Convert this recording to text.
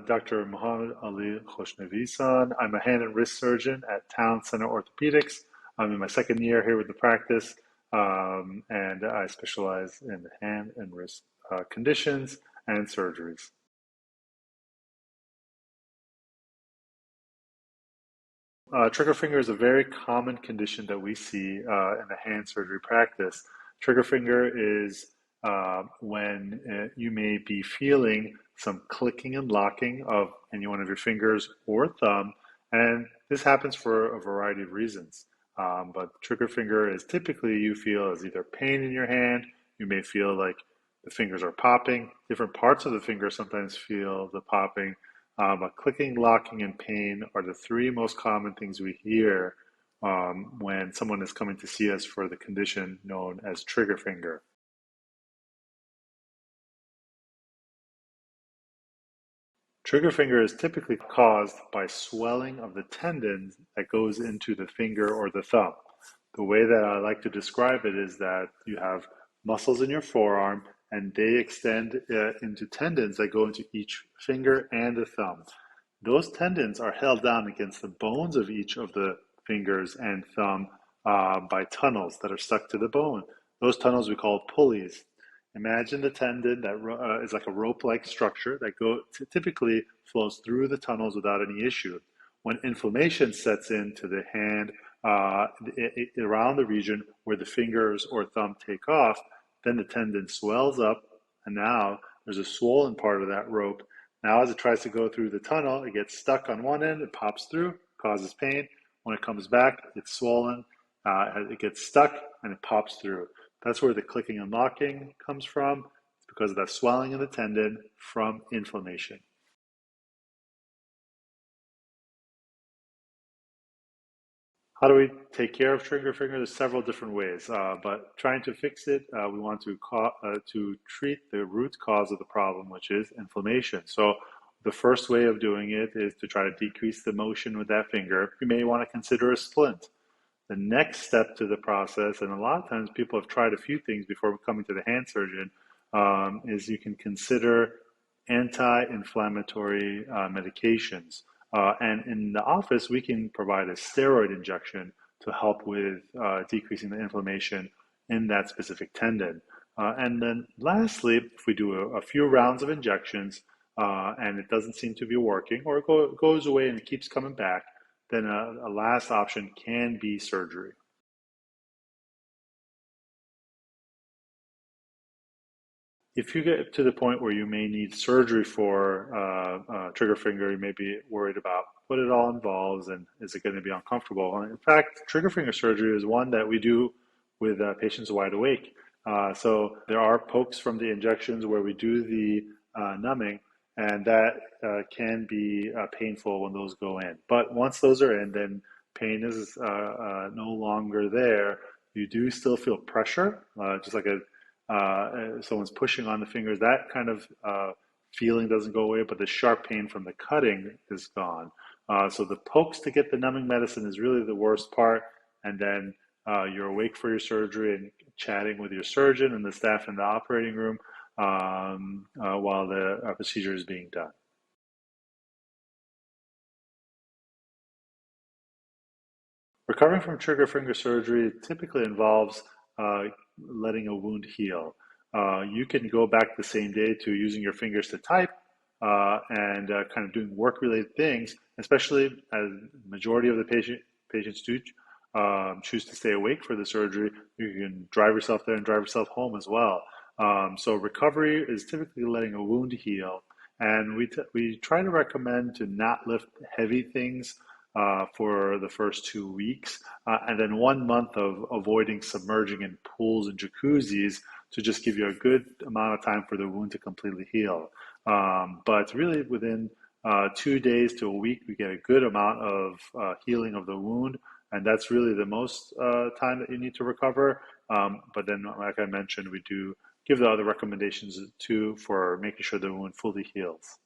Dr. Muhammad Ali Khoshnavisan. I'm a hand and wrist surgeon at Town Center Orthopaedics. I'm in my second year here with the practice, and I specialize in hand and wrist conditions and surgeries. Trigger finger is a very common condition that we see in the hand surgery practice. Trigger finger is when you may be feeling some clicking and locking of any one of your fingers or thumb, and this happens for a variety of reasons. But trigger finger is typically you feel as either pain in your hand, you may feel like the fingers are popping, different parts of the finger sometimes feel the popping, but clicking, locking, and pain are the three most common things we hear when someone is coming to see us for the condition known as trigger finger. Trigger finger is typically caused by swelling of the tendon that goes into the finger or the thumb. The way that I like to describe it is that you have muscles in your forearm and they extend into tendons that go into each finger and the thumb. Those tendons are held down against the bones of each of the fingers and thumb by tunnels that are stuck to the bone. Those tunnels we call pulleys. Imagine the tendon that is like a rope-like structure that typically flows through the tunnels without any issue. When inflammation sets into the hand around the region where the fingers or thumb take off, then the tendon swells up, and now there's a swollen part of that rope. Now as it tries to go through the tunnel, it gets stuck on one end, it pops through, causes pain. When it comes back, it's swollen, it gets stuck, and it pops through. That's where the clicking and locking comes from. It's because of that swelling in the tendon from inflammation. How do we take care of trigger finger? There's several different ways, but trying to fix it, we want to treat the root cause of the problem, which is inflammation. So the first way of doing it is to try to decrease the motion with that finger. You may want to consider a splint. The next step to the process, and a lot of times people have tried a few things before coming to the hand surgeon, is you can consider anti-inflammatory medications. And in the office, we can provide a steroid injection to help with decreasing the inflammation in that specific tendon. And then lastly, if we do a few rounds of injections and it doesn't seem to be working, or it goes away and it keeps coming back, then a last option can be surgery. If you get to the point where you may need surgery for trigger finger, you may be worried about what it all involves and is it going to be uncomfortable. And in fact, trigger finger surgery is one that we do with patients wide awake. So there are pokes from the injections where we do the numbing, and that can be painful when those go in. But once those are in, then pain is no longer there. You do still feel pressure, just like someone's pushing on the fingers. That kind of feeling doesn't go away, but the sharp pain from the cutting is gone. So the pokes to get the numbing medicine is really the worst part, and then you're awake for your surgery and chatting with your surgeon and the staff in the operating room while the procedure is being done. Recovering from trigger finger surgery typically involves letting a wound heal. You can go back the same day to using your fingers to type and kind of doing work-related things, especially as the majority of the patients do choose to stay awake for the surgery. You can drive yourself there and drive yourself home as well. So recovery is typically letting a wound heal, and we try to recommend to not lift heavy things for the first 2 weeks, and then 1 month of avoiding submerging in pools and jacuzzis to just give you a good amount of time for the wound to completely heal. But really within 2 days to a week, we get a good amount of healing of the wound, and that's really the most time that you need to recover. But then, like I mentioned, we do give the other recommendations too for making sure the wound fully heals.